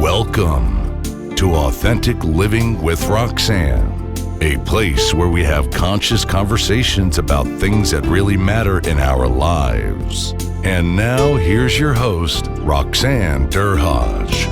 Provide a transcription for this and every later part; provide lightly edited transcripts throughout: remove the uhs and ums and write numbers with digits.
Welcome to Authentic Living with Roxanne, a place where we have conscious conversations about things that really matter in our lives. And now here's your host, Roxanne Derhodge.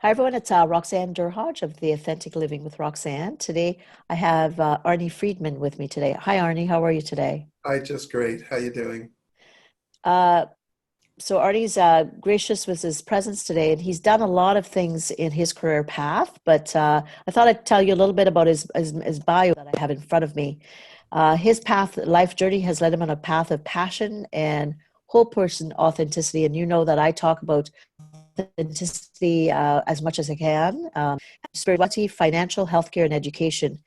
Hi, everyone. It's Roxanne Derhodge of the Authentic Living with Roxanne. Today, I have Arnie Freiman with me today. Hi, Arnie. How are you today? Hi, just great. How you doing? So Arnie's gracious with his presence today, and he's done a lot of things in his career path, but I thought I'd tell you a little bit about his bio that I have in front of me. His life journey has led him on a path of passion and whole person authenticity, and you know that I talk about authenticity as much as I can. Spirituality, financial, healthcare, and education.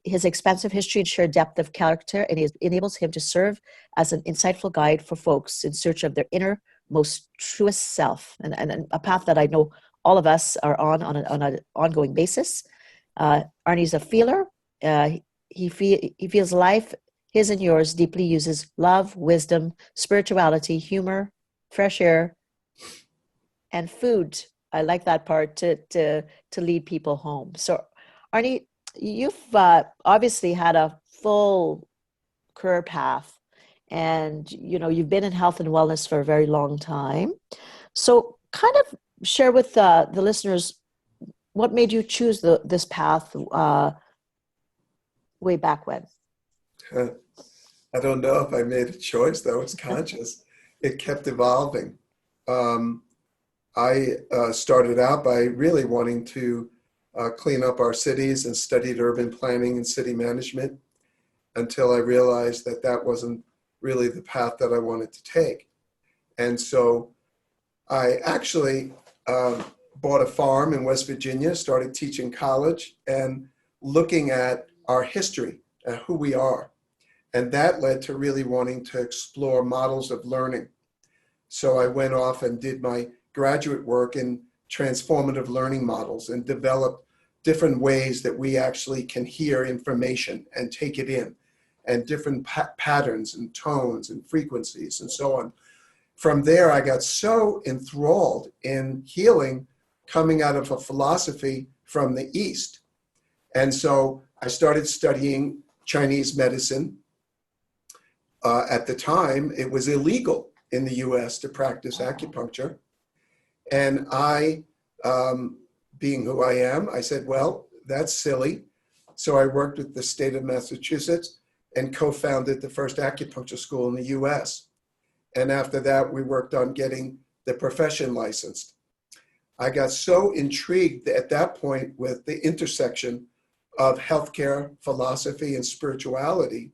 His expansive history and sheer depth of character enables him to serve as an insightful guide for folks in search of their inner, most truest self, and a path that I know all of us are on an ongoing basis. Arnie's a feeler. He feels life, his and yours, deeply uses love, wisdom, spirituality, humor, fresh air, and food. I like that part to lead people home. So, Arnie, you've obviously had a full career path, and you've been in health and wellness for a very long time. So, kind of share with the listeners what made you choose this path way back when. I don't know if I made a choice, though. It's conscious. It kept evolving. I started out by really wanting to clean up our cities and studied urban planning and city management until I realized that that wasn't really the path that I wanted to take. And so I actually bought a farm in West Virginia, started teaching college and looking at our history, who we are. And that led to really wanting to explore models of learning. So I went off and did my graduate work in transformative learning models and developed different ways that we actually can hear information and take it in, and different patterns and tones and frequencies and so on. From there, I got so enthralled in healing coming out of a philosophy from the East. And so I started studying Chinese medicine. At the time, it was illegal in the US to practice acupuncture. And I, being who I am, I said, well, that's silly. So I worked with the state of Massachusetts and co-founded the first acupuncture school in the US. And after that, we worked on getting the profession licensed. I got so intrigued at that point with the intersection of healthcare, philosophy, and spirituality.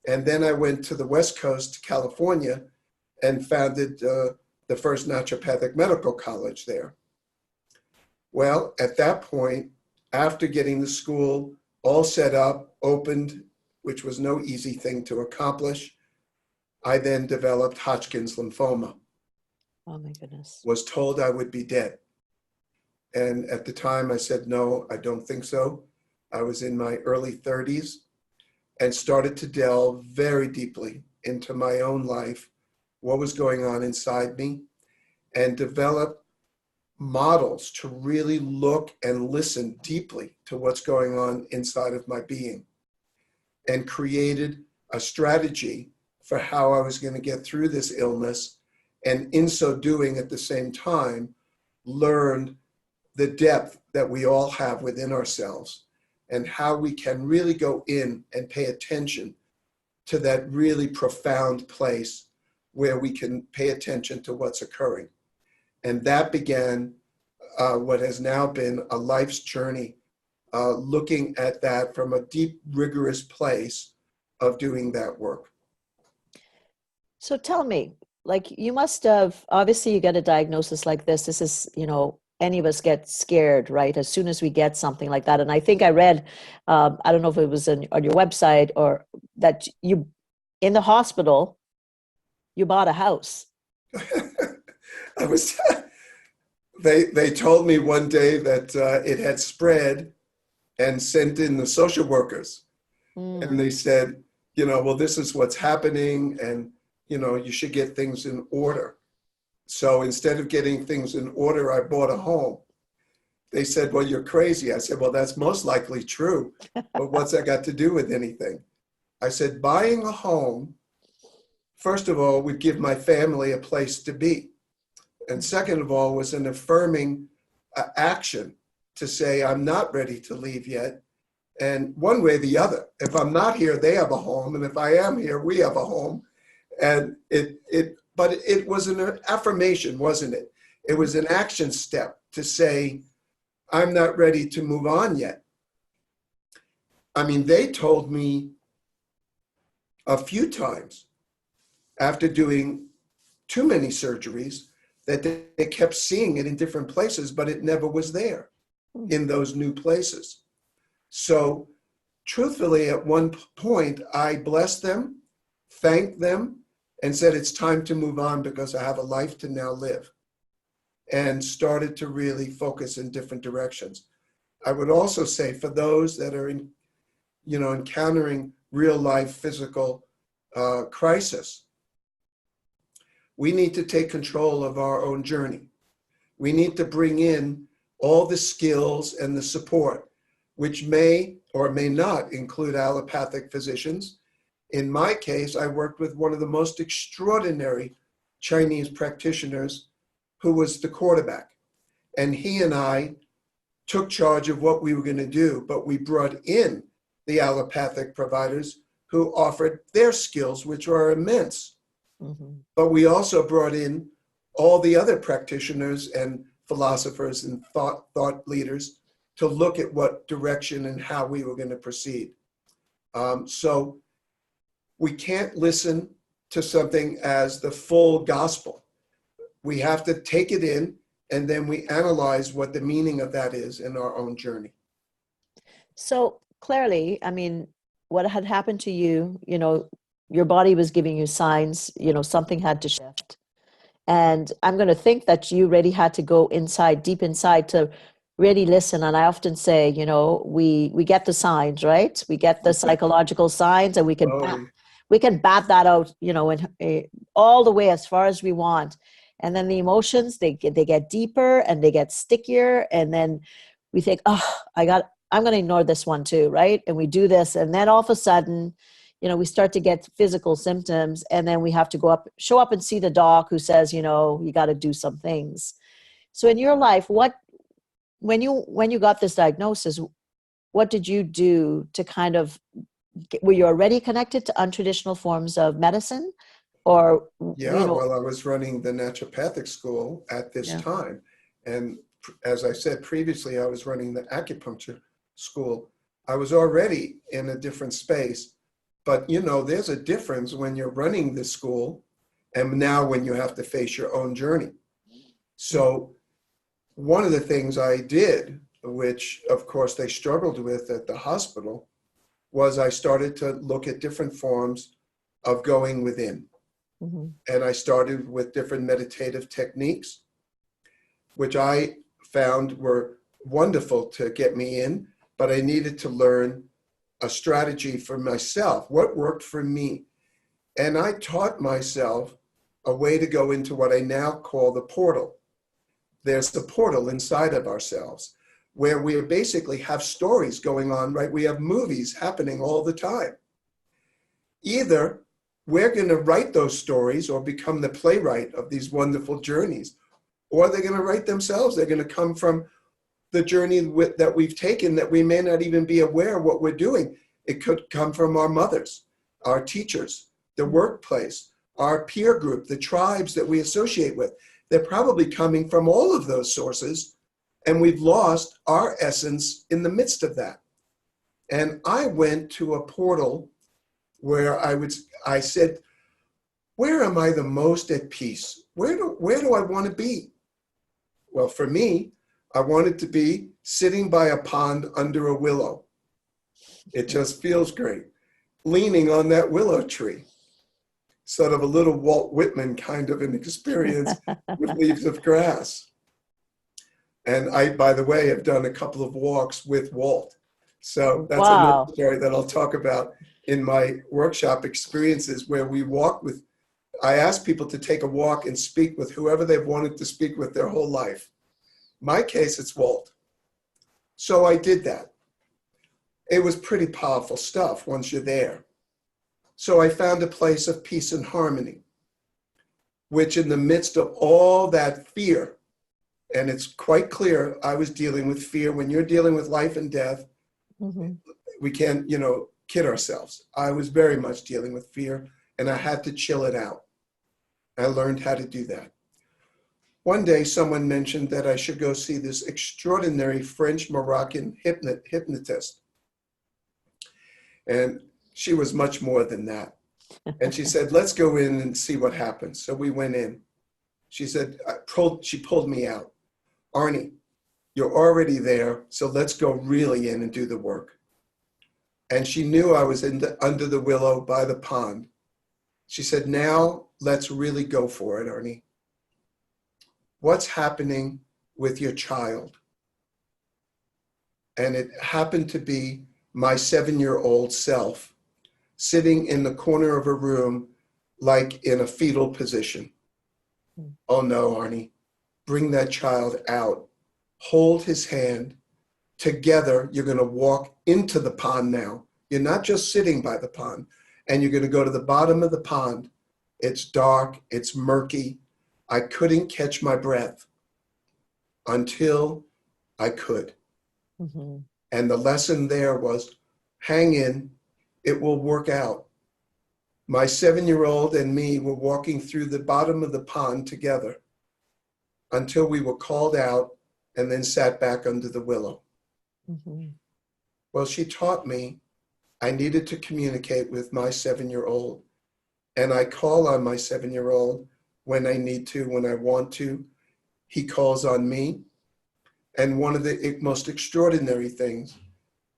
And then I went to the West Coast, California, and founded the first naturopathic medical college there. Well, at that point, after getting the school all set up, opened, which was no easy thing to accomplish, I then developed Hodgkin's lymphoma. Oh my goodness. Was told I would be dead. And at the time I said, no, I don't think so. I was in my early 30s and started to delve very deeply into my own life, what was going on inside me, and develop models to really look and listen deeply to what's going on inside of my being, and created a strategy for how I was going to get through this illness. And in so doing, at the same time, learned the depth that we all have within ourselves and how we can really go in and pay attention to that really profound place where we can pay attention to what's occurring. And that began what has now been a life's journey, looking at that from a deep, rigorous place of doing that work. So tell me, like, you must have, obviously you get a diagnosis like this. This is, any of us get scared, right? As soon as we get something like that. And I think I read, I don't know if it was on your website or that you in the hospital, you bought a house. I was, they told me one day that it had spread and sent in the social workers. And they said, well, this is what's happening, and, you should get things in order. So instead of getting things in order, I bought a home. They said, well, you're crazy. I said, well, that's most likely true, but what's that got to do with anything? I said, buying a home, first of all, would give my family a place to be. And second of all, was an affirming action to say, I'm not ready to leave yet. And one way or the other, if I'm not here, they have a home. And if I am here, we have a home. And but it was an affirmation, wasn't it? It was an action step to say, I'm not ready to move on yet. I mean, they told me a few times after doing too many surgeries that they kept seeing it in different places, but it never was there in those new places. So truthfully, at one point, I blessed them, thanked them, and said, it's time to move on because I have a life to now live, and started to really focus in different directions. I would also say for those that are encountering real life physical crisis, we need to take control of our own journey. We need to bring in all the skills and the support, which may or may not include allopathic physicians. In my case, I worked with one of the most extraordinary Chinese practitioners who was the quarterback. And he and I took charge of what we were going to do, but we brought in the allopathic providers who offered their skills, which are immense. Mm-hmm. But we also brought in all the other practitioners and philosophers and thought leaders to look at what direction and how we were going to proceed. So we can't listen to something as the full gospel. We have to take it in, and then we analyze what the meaning of that is in our own journey. So clearly, I mean, what had happened to you, your body was giving you signs, something had to shift. And I'm going to think that you really had to go inside, deep inside, to really listen. And I often say, we get the signs, right? We get the psychological signs, and we can bat that out, and all the way as far as we want. And then the emotions, they get deeper and they get stickier. And then we think, I'm going to ignore this one too, right? And we do this. And then all of a sudden, we start to get physical symptoms, and then we have to show up and see the doc who says, you got to do some things. So in your life, when you got this diagnosis, what did you do to kind of, were you already connected to untraditional forms of medicine? Or, well, I was running the naturopathic school at this time. And as I said previously, I was running the acupuncture school. I was already in a different space. But, there's a difference when you're running this school and now when you have to face your own journey. So one of the things I did, which of course they struggled with at the hospital, was I started to look at different forms of going within. Mm-hmm. And I started with different meditative techniques, which I found were wonderful to get me in, but I needed to learn a strategy for myself, what worked for me. And I taught myself a way to go into what I now call the portal. There's the portal inside of ourselves where we basically have stories going on, right? We have movies happening all the time. Either we're going to write those stories or become the playwright of these wonderful journeys, or they're going to write themselves. They're going to come from the journey that we've taken that we may not even be aware of what we're doing. It could come from our mothers, our teachers, the workplace, our peer group, the tribes that we associate with. They're probably coming from all of those sources, and we've lost our essence in the midst of that. And I went to a portal where I said, where am I the most at peace? Where do I want to be? Well, for me, I wanted to be sitting by a pond under a willow. It just feels great. Leaning on that willow tree. sort of a little Walt Whitman kind of an experience with Leaves of Grass. And I, by the way, have done a couple of walks with Walt. So that's another Wow. story that I'll talk about in my workshop experiences where we walk with, I ask people to take a walk and speak with whoever they've wanted to speak with their whole life. My case, it's Walt. So I did that. It was pretty powerful stuff once you're there. So I found a place of peace and harmony, which in the midst of all that fear, and it's quite clear I was dealing with fear. When you're dealing with life and death, we can't, kid ourselves. I was very much dealing with fear, and I had to chill it out. I learned how to do that. One day, someone mentioned that I should go see this extraordinary French-Moroccan hypnotist. And she was much more than that. And she said, let's go in and see what happens. So we went in. She said, she pulled me out. Arnie, you're already there, so let's go really in and do the work. And she knew I was under the willow by the pond. She said, now let's really go for it, Arnie. What's happening with your child? And it happened to be my 7-year-old self sitting in the corner of a room like in a fetal position. Oh no, Arnie, bring that child out. Hold his hand. Together, you're going to walk into the pond now. You're not just sitting by the pond, and you're going to go to the bottom of the pond. It's dark, it's murky. I couldn't catch my breath until I could. Mm-hmm. And the lesson there was, hang in, it will work out. My 7-year-old and me were walking through the bottom of the pond together until we were called out and then sat back under the willow. Mm-hmm. Well, she taught me I needed to communicate with my 7-year-old, and I call on my 7-year-old when I need to, when I want to. He calls on me. And one of the most extraordinary things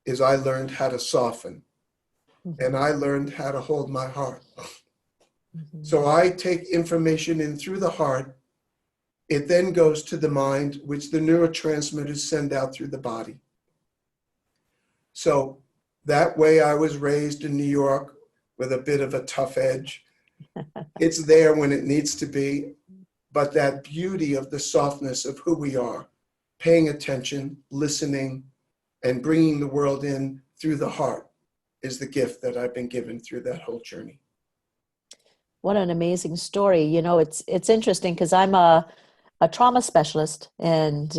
is I learned how to soften. Mm-hmm. And I learned how to hold my heart. Mm-hmm. So I take information in through the heart. It then goes to the mind, which the neurotransmitters send out through the body. So that way I was raised in New York with a bit of a tough edge. It's there when it needs to be, but that beauty of the softness of who we are, paying attention, listening, and bringing the world in through the heart is the gift that I've been given through that whole journey. What an amazing story. It's interesting because I'm a trauma specialist, and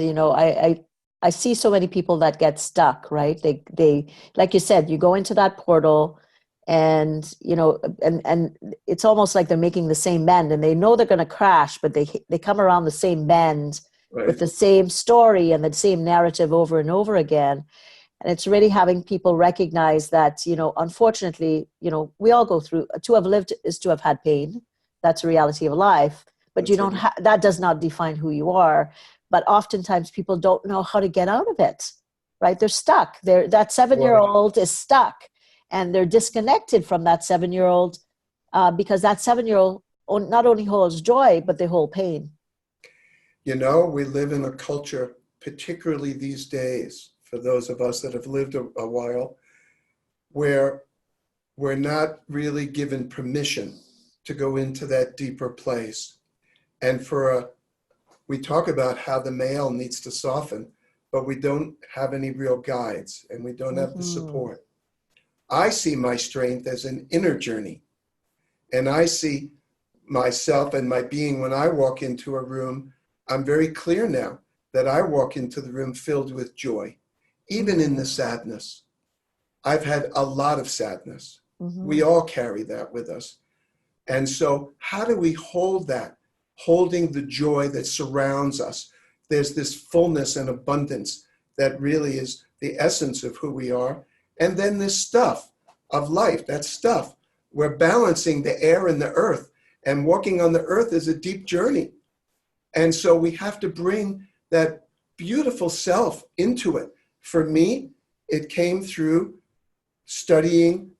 I see so many people that get stuck, right? They like you said, you go into that portal, and and it's almost like they're making the same bend, and they know they're going to crash, but they come around the same bend. Right. With the same story and the same narrative over and over again. And it's really having people recognize that, unfortunately, we all go through, to have lived is to have had pain. That's a reality of life, but that does not define who you are. But oftentimes people don't know how to get out of it, right? They're stuck. That 7-year-old is stuck, and they're disconnected from that 7-year-old because that 7-year-old not only holds joy, but they hold pain. We live in a culture, particularly these days, for those of us that have lived a while, where we're not really given permission to go into that deeper place. And we talk about how the male needs to soften, but we don't have any real guides, and we don't have the support. I see my strength as an inner journey, and I see myself and my being when I walk into a room. I'm very clear now that I walk into the room filled with joy, even in the sadness. I've had a lot of sadness. Mm-hmm. We all carry that with us. And so how do we hold that? Holding the joy that surrounds us. There's this fullness and abundance that really is the essence of who we are. And then this stuff of life, that stuff. We're balancing the air and the earth. And walking on the earth is a deep journey. And so we have to bring that beautiful self into it. For me, it came through studying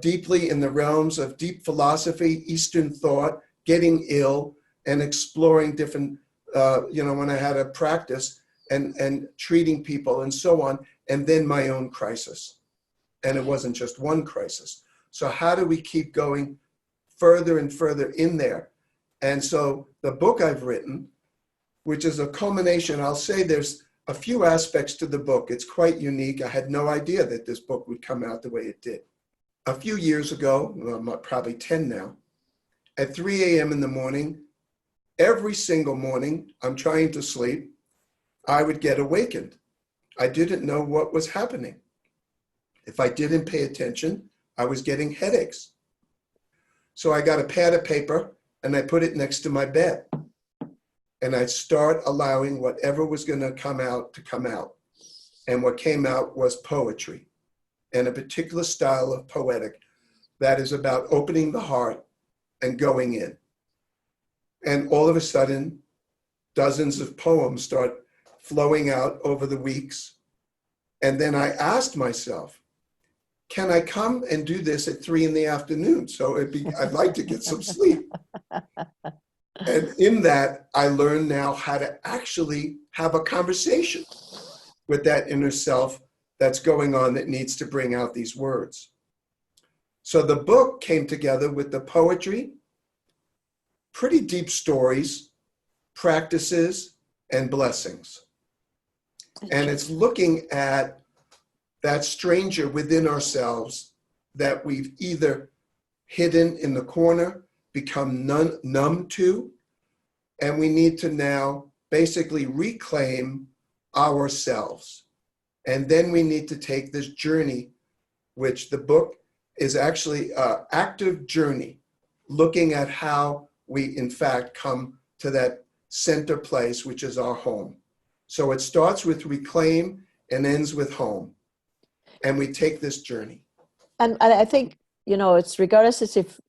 deeply in the realms of deep philosophy, Eastern thought, getting ill, and exploring different, when I had a practice and treating people and so on, and then my own crisis. And it wasn't just one crisis. So how do we keep going further and further in there? And so the book I've written, which is a culmination, I'll say there's a few aspects to the book. It's quite unique. I had no idea that this book would come out the way it did. A few years ago, well, probably 10 now, at 3 a.m. in the morning, every single morning, I'm trying to sleep, I would get awakened. I didn't know what was happening. If I didn't pay attention, I was getting headaches. So I got a pad of paper and I put it next to my bed. And I'd start allowing whatever was going to come out to come out. And what came out was poetry, and a particular style of poetic that is about opening the heart and going in. And all of a sudden, dozens of poems start flowing out over the weeks. And then I asked myself, can I come and do this at 3 p.m? So I'd like to get some sleep. And in that, I learned now how to actually have a conversation with that inner self that's going on that needs to bring out these words. So the book came together with the poetry, pretty deep stories, practices, and blessings. And it's looking at that stranger within ourselves that we've either hidden in the corner, become numb to, and we need to now basically reclaim ourselves. And then we need to take this journey, which the book is actually an active journey, looking at how we, in fact, come to that center place, which is our home. So it starts with reclaim and ends with home. And we take this journey. And I think, it's regardless as if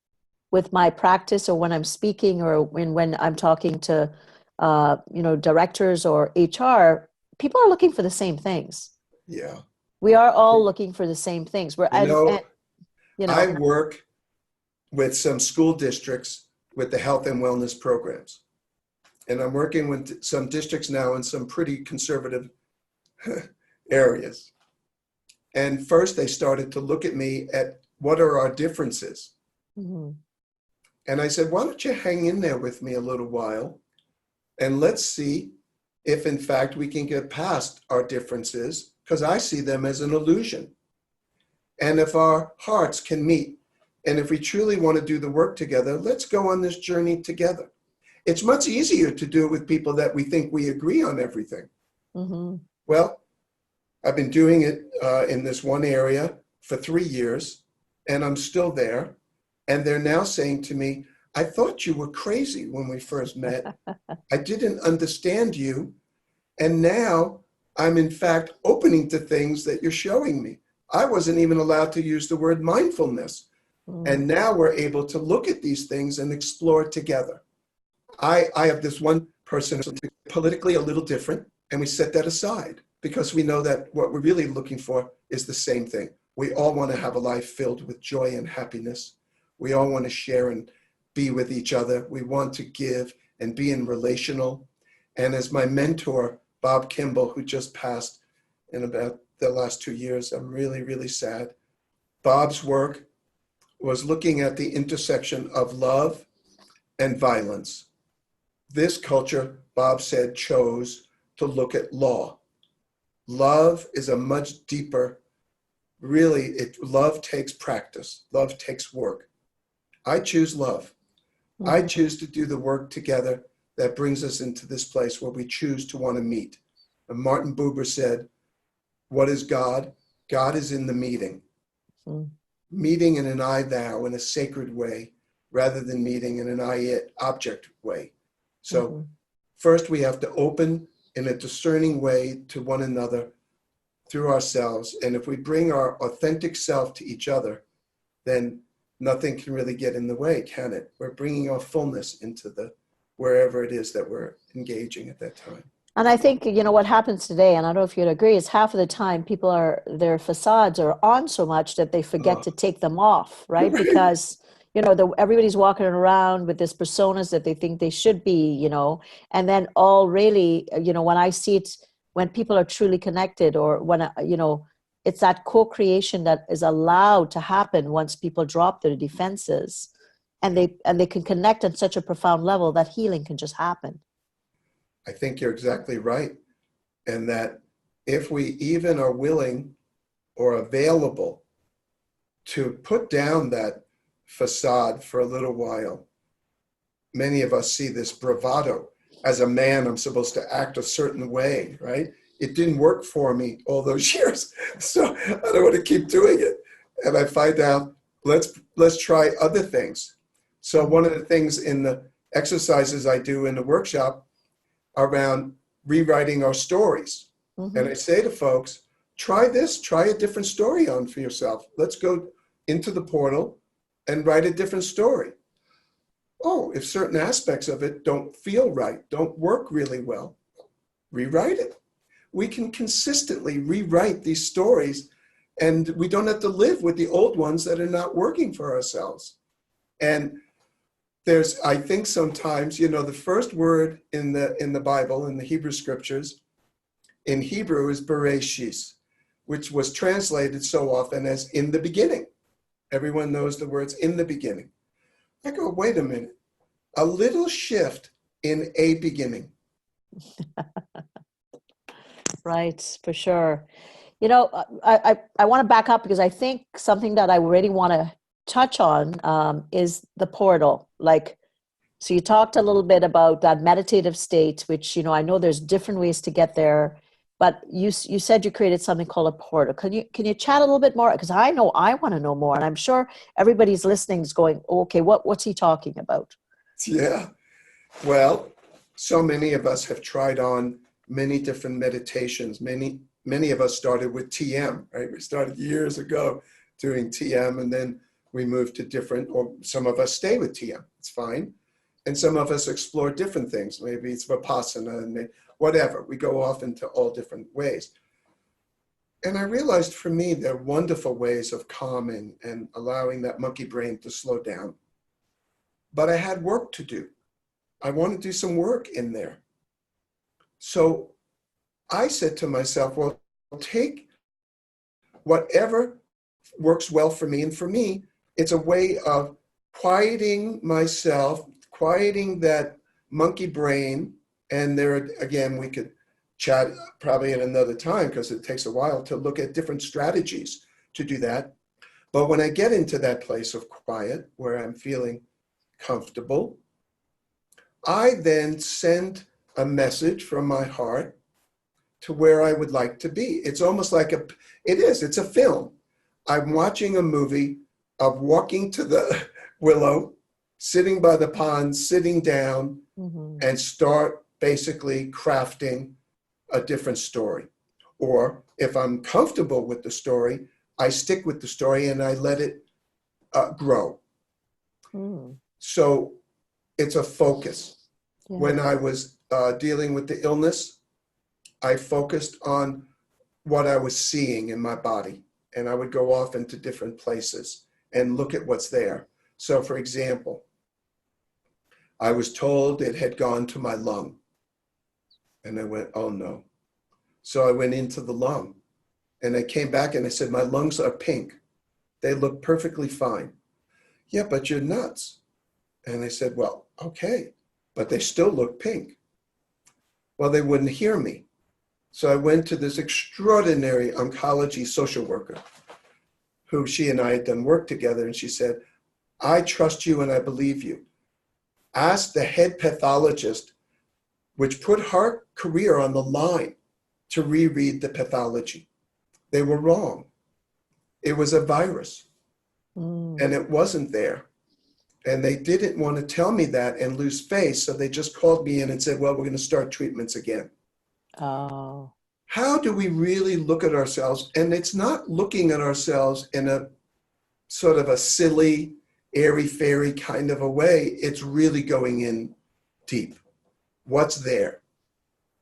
with my practice or when I'm speaking or when I'm talking to, directors or HR, people are looking for the same things. Yeah. We are all looking for the same things. I work with some school districts with the health and wellness programs. And I'm working with some districts now in some pretty conservative areas. And first they started to look at me at what are our differences. Mm-hmm. And I said, why don't you hang in there with me a little while and let's see if in fact we can get past our differences, because I see them as an illusion. And if our hearts can meet, and if we truly want to do the work together, let's go on this journey together. It's much easier to do it with people that we think we agree on everything. Mm-hmm. Well, I've been doing it in this one area for 3 years, and I'm still there. And they're now saying to me, I thought you were crazy when we first met. I didn't understand you. And now I'm in fact opening to things that you're showing me. I wasn't even allowed to use the word mindfulness. Mm. And now we're able to look at these things and explore together. I have this one person who's politically a little different, and we set that aside because we know that what we're really looking for is the same thing. We all want to have a life filled with joy and happiness. We all want to share and be with each other. We want to give and be in relational. And as my mentor, Bob Kimball, who just passed in about the last 2 years, I'm really, really sad. Bob's work was looking at the intersection of love and violence. This culture, Bob said, chose to look at law. Love is a much deeper, love takes practice. Love takes work. I choose love. Mm-hmm. I choose to do the work together that brings us into this place where we choose to want to meet. And Martin Buber said, what is God? God is in the meeting. Mm-hmm. Meeting in an I thou in a sacred way rather than meeting in an I it object way. So mm-hmm. First we have to open in a discerning way to one another through ourselves. And if we bring our authentic self to each other, then nothing can really get in the way, can it? We're bringing our fullness into wherever it is that we're engaging at that time. And I think, what happens today, and I don't know if you'd agree, is half of the time their facades are on so much that they forget to take them off, right? Right. Because, everybody's walking around with this personas that they think they should be, and then all really, when I see it, when people are truly connected, or when, it's that co-creation that is allowed to happen once people drop their defenses, and they can connect on such a profound level that healing can just happen. I think you're exactly right. And that if we even are willing or available to put down that facade for a little while, many of us see this bravado. As a man, I'm supposed to act a certain way, right? It didn't work for me all those years, so I don't want to keep doing it. And I find out, let's try other things. So one of the things in the exercises I do in the workshop around rewriting our stories. Mm-hmm. And I say to folks, try this, try a different story on for yourself. Let's go into the portal and write a different story. Oh, if certain aspects of it don't feel right, don't work really well, rewrite it. We can consistently rewrite these stories, and we don't have to live with the old ones that are not working for ourselves. And I think sometimes, the first word in the Bible, in the Hebrew scriptures, in Hebrew is Bereshis, which was translated so often as in the beginning. Everyone knows the words in the beginning. I go, wait a minute, a little shift in a beginning. Right, for sure. I want to back up because I think something that I really want to touch on is the portal. So you talked a little bit about that meditative state, which, I know there's different ways to get there, but you said you created something called a portal. Can you chat a little bit more? Because I know I want to know more, and I'm sure everybody's listening is going, oh, okay, what's he talking about? Yeah. Well, so many of us have tried on many different meditations. Many of us started with TM, right? We started years ago doing TM, and then we moved to different, or some of us stay with TM. It's fine. And some of us explore different things. Maybe it's Vipassana and whatever. We go off into all different ways. And I realized for me, there are wonderful ways of calming and allowing that monkey brain to slow down. But I had work to do. I want to do some work in there. So I said to myself, well, take whatever works well for me. And for me, it's a way of quieting myself, quieting that monkey brain. And there, again, we could chat probably at another time because it takes a while to look at different strategies to do that. But when I get into that place of quiet where I'm feeling comfortable, I then send a message from my heart to where I would like to be. It's almost like it's a film. I'm watching a movie of walking to the willow, sitting by the pond, sitting down, and start basically crafting a different story. Or if I'm comfortable with the story, I stick with the story and I let it grow. So it's a focus. Yeah. When I was dealing with the illness, I focused on what I was seeing in my body, and I would go off into different places and look at what's there. So for example, I was told it had gone to my lung, and I went, oh no. So I went into the lung, and I came back and I said, my lungs are pink. They look perfectly fine. Yeah, but you're nuts. And I said, well, okay, but they still look pink. Well, they wouldn't hear me. So I went to this extraordinary oncology social worker who she and I had done work together. And she said, I trust you and I believe you. Ask the head pathologist, which put her career on the line, to reread the pathology. They were wrong. It was a virus and it wasn't there. And they didn't want to tell me that and lose face. So they just called me in and said, well, we're going to start treatments again. Oh. How do we really look at ourselves? And it's not looking at ourselves in a sort of a silly, airy-fairy kind of a way. It's really going in deep. What's there?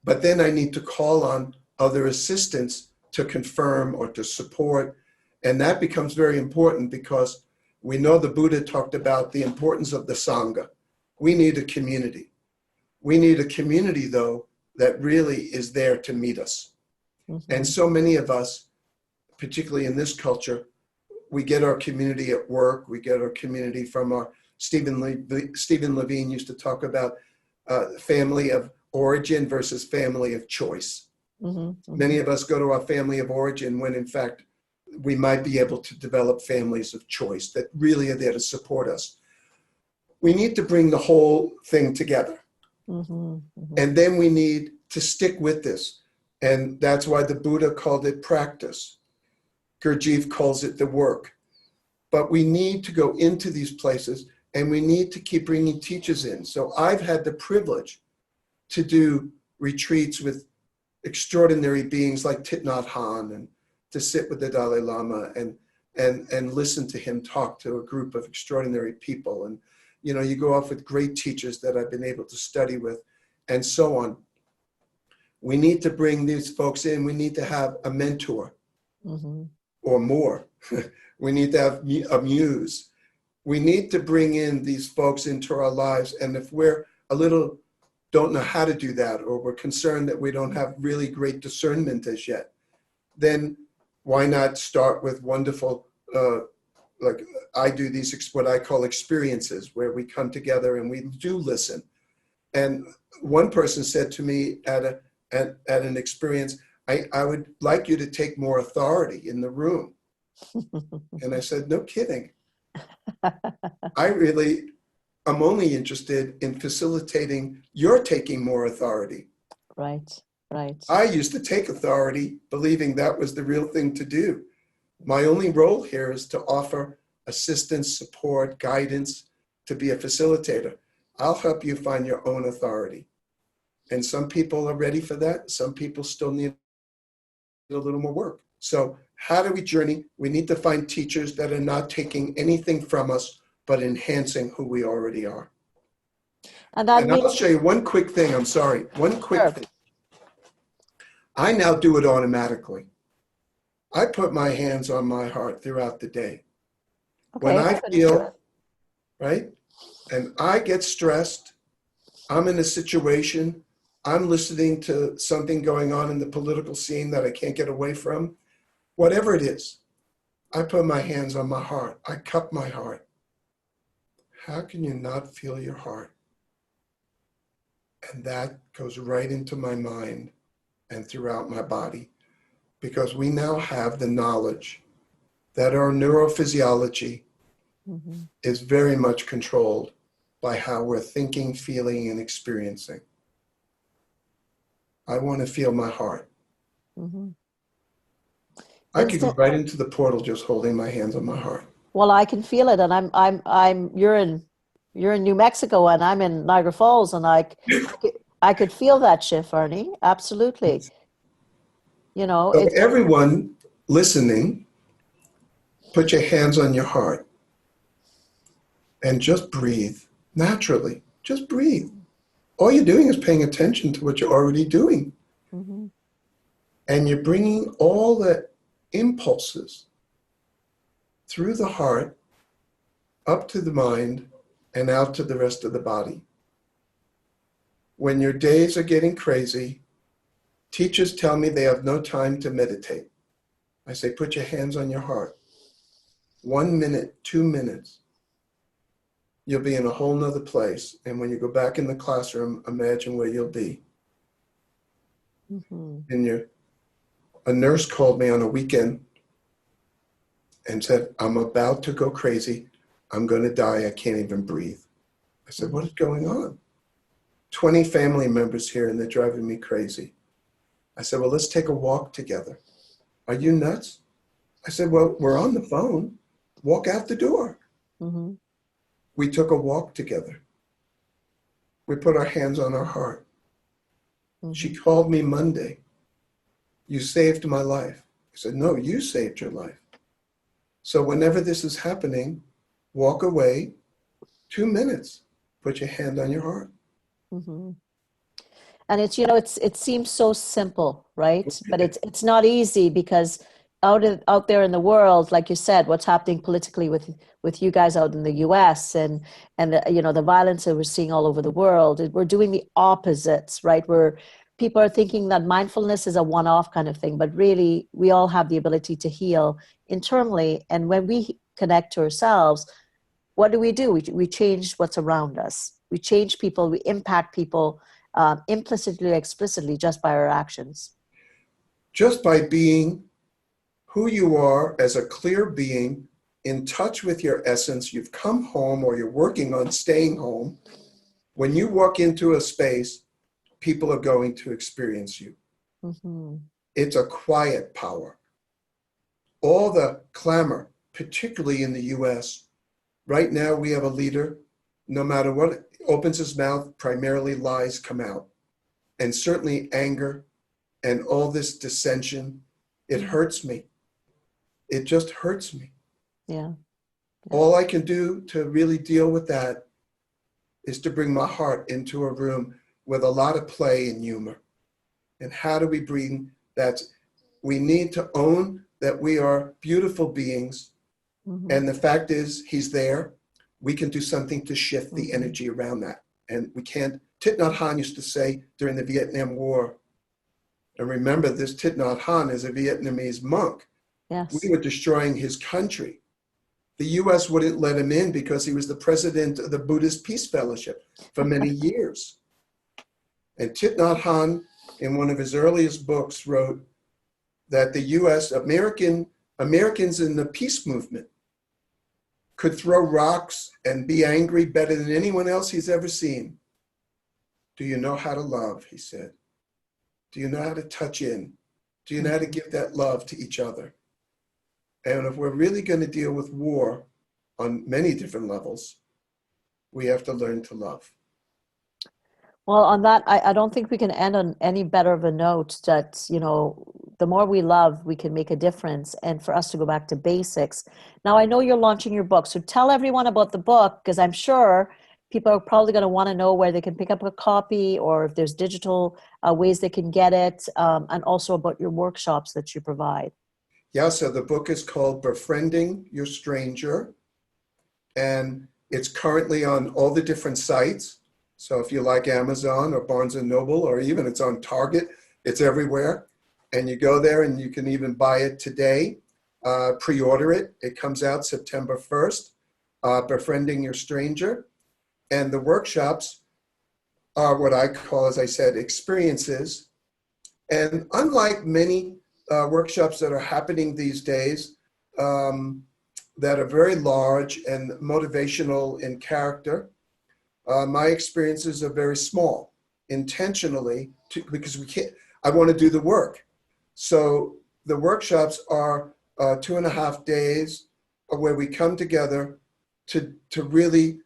But then I need to call on other assistants to confirm or to support. And that becomes very important because we know the Buddha talked about the importance of the Sangha. We need a community. We need a community, though, that really is there to meet us. And so many of us, particularly in this culture, we get our community at work. We get our community from our Stephen Levine used to talk about family of origin versus family of choice. Many of us go to our family of origin when, in fact, we might be able to develop families of choice that really are there to support us. We need to bring the whole thing together. And then we need to stick with this. And that's why the Buddha called it practice. Gurdjieff calls it the work. But we need to go into these places and we need to keep bringing teachers in. So I've had the privilege to do retreats with extraordinary beings like Thich Nhat Hanh, and to sit with the Dalai Lama and listen to him talk to a group of extraordinary people. And, you know, you go off with great teachers that I've been able to study with and so on. We need to bring these folks in. We need to have a mentor or more. We need to have a muse. We need to bring in these folks into our lives. And if we're a little don't know how to do that, or we're concerned that we don't have really great discernment as yet, then why not start with wonderful, like I do these, what I call experiences, where we come together and we do listen. And one person said to me at an experience, I would like you to take more authority in the room. And I said, no kidding. I'm only interested in facilitating your taking more authority. Right. I used to take authority, believing that was the real thing to do. My only role here is to offer assistance, support, guidance, to be a facilitator. I'll help you find your own authority. And some people are ready for that. Some people still need a little more work. So how do we journey? We need to find teachers that are not taking anything from us, but enhancing who we already are. And I'll show you one quick thing. I'm sorry. One quick thing. I now do it automatically. I put my hands on my heart throughout the day. Okay, when I feel, right, and I get stressed, I'm in a situation, I'm listening to something going on in the political scene that I can't get away from, whatever it is, I put my hands on my heart. I cup my heart. How can you not feel your heart? And that goes right into my mind and throughout my body, because we now have the knowledge that our neurophysiology is very much controlled by how we're thinking, feeling, and experiencing. I want to feel my heart. I could go right into the portal just holding my hands on my heart. Well, I can feel it, and you're in New Mexico, and I'm in Niagara Falls, and I could feel that shift, Arnie. Absolutely. You know, so everyone listening, put your hands on your heart and just breathe naturally. Just breathe. All you're doing is paying attention to what you're already doing. And you're bringing all the impulses through the heart up to the mind and out to the rest of the body. When your days are getting crazy, teachers tell me they have no time to meditate. I say, put your hands on your heart. 1 minute, 2 minutes, you'll be in a whole nother place. And when you go back in the classroom, imagine where you'll be. And a nurse called me on a weekend and said, I'm about to go crazy. I'm going to die. I can't even breathe. I said, what is going on? 20 family members here and they're driving me crazy. I said, well, let's take a walk together. Are you nuts? I said, well, we're on the phone. Walk out the door. We took a walk together. We put our hands on our heart. She called me Monday. You saved my life. I said, no, you saved your life. So whenever this is happening, walk away 2 minutes. Put your hand on your heart. And it's, it seems so simple, right? But it's not easy because out there in the world, like you said, what's happening politically with you guys out in the US and the violence that we're seeing all over the world, we're doing the opposites, right? Where people are thinking that mindfulness is a one-off kind of thing, but really we all have the ability to heal internally. And when we connect to ourselves, what do? We change what's around us. We change people, we impact people implicitly or explicitly just by our actions. Just by being who you are as a clear being in touch with your essence, you've come home or you're working on staying home. When you walk into a space, people are going to experience you. Mm-hmm. It's a quiet power. All the clamor, particularly in the US, right now we have a leader, no matter what opens his mouth, primarily lies come out. And certainly anger and all this dissension, it hurts me. It just hurts me. Yeah. All I can do to really deal with that is to bring my heart into a room with a lot of play and humor. And how do we bring that? We need to own that we are beautiful beings. Mm-hmm. And the fact is, he's there. We can do something to shift the energy around that. And we can't. Thich Nhat Hanh used to say during the Vietnam War, and remember this Thich Nhat Hanh is a Vietnamese monk. Yes. We were destroying his country. The US wouldn't let him in because he was the president of the Buddhist Peace Fellowship for many years. And Thich Nhat Hanh, in one of his earliest books, wrote that the US, Americans in the peace movement could throw rocks and be angry better than anyone else he's ever seen. Do you know how to love, he said. Do you know how to touch in? Do you know how to give that love to each other? And if we're really going to deal with war on many different levels, we have to learn to love. Well, on that, I don't think we can end on any better of a note that, the more we love, we can make a difference. And for us to go back to basics. Now, I know you're launching your book, so tell everyone about the book, because I'm sure people are probably going to want to know where they can pick up a copy or if there's digital ways they can get it, and also about your workshops that you provide. Yeah, so the book is called Befriending Your Stranger, and it's currently on all the different sites. So if you like Amazon or Barnes & Noble, or even it's on Target, it's everywhere. And you go there and you can even buy it today, pre-order it. It comes out September 1st, Befriending Your Stranger. And the workshops are what I call, as I said, experiences. And unlike many workshops that are happening these days that are very large and motivational in character, my experiences are very small, intentionally, because I want to do the work. So the workshops are 2.5 days where we come together to really,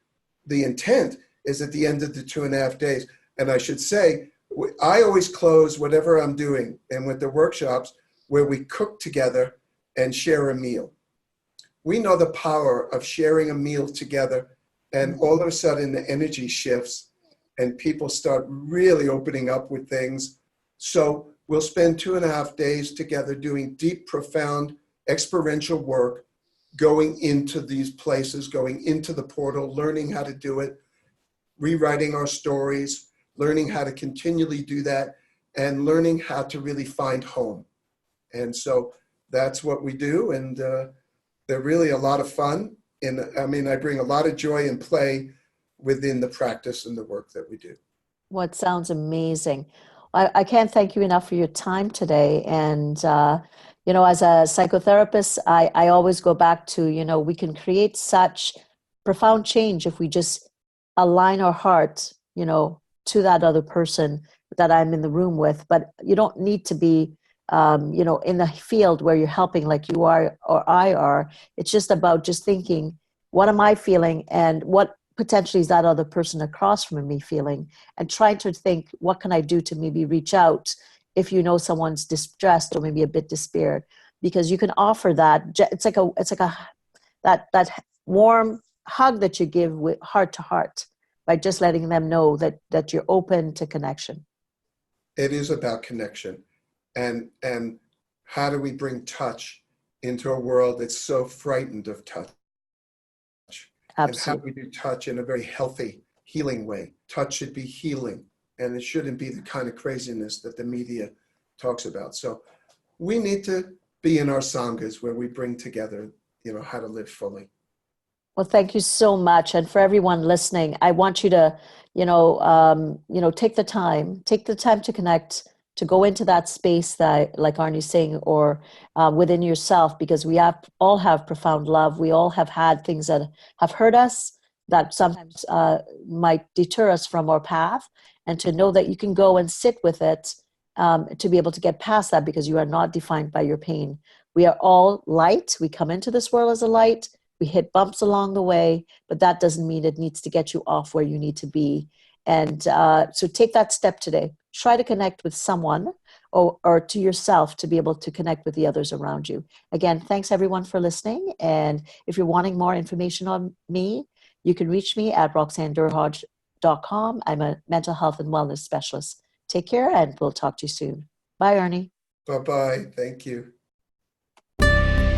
the intent is at the end of the 2.5 days. And I should say, I always close whatever I'm doing, and with the workshops where we cook together and share a meal. We know the power of sharing a meal together, and all of a sudden the energy shifts and people start really opening up with things. So we'll spend 2.5 days together doing deep, profound, experiential work, going into these places, going into the portal, learning how to do it, rewriting our stories, learning how to continually do that, and learning how to really find home. And so that's what we do. And they're really a lot of fun. And I bring a lot of joy and play within the practice and the work that we do. Well, it sounds amazing. I can't thank you enough for your time today. And, as a psychotherapist, I always go back to, we can create such profound change if we just align our heart, to that other person that I'm in the room with. But you don't need to be, in the field where you're helping like you are or I are. It's just about just thinking, what am I feeling and what potentially is that other person across from me feeling, and trying to think, what can I do to maybe reach out if someone's distressed or maybe a bit despaired, because you can offer that. It's like that warm hug that you give with heart to heart by just letting them know that you're open to connection. it is about connection. And how do we bring touch into a world that's so frightened of touch? And how do we do touch in a very healthy, healing way? Touch should be healing, and it shouldn't be the kind of craziness that the media talks about. So we need to be in our sanghas where we bring together, how to live fully. Well, thank you so much. And for everyone listening, I want you to, take the time to connect, to go into that space that, like Arnie's saying, or within yourself, because we all have profound love. We all have had things that have hurt us, that sometimes might deter us from our path, and to know that you can go and sit with it, to be able to get past that, because you are not defined by your pain. We are all light. We come into this world as a light. We hit bumps along the way, but that doesn't mean it needs to get you off where you need to be. And so take that step today. Try to connect with someone or to yourself to be able to connect with the others around you. Again, thanks everyone for listening. And if you're wanting more information on me, you can reach me at roxannedurhage.com. I'm a mental health and wellness specialist. Take care, and we'll talk to you soon. Bye, Arnie. Bye-bye. Thank you.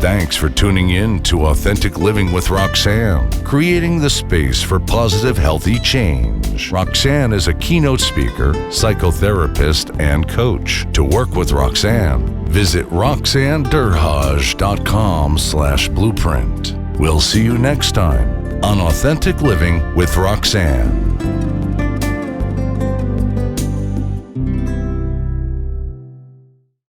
Thanks for tuning in to Authentic Living with Roxanne, creating the space for positive, healthy change. Roxanne is a keynote speaker, psychotherapist, and coach. To work with Roxanne, visit roxannedurhage.com/blueprint. We'll see you next time on Authentic Living with Roxanne.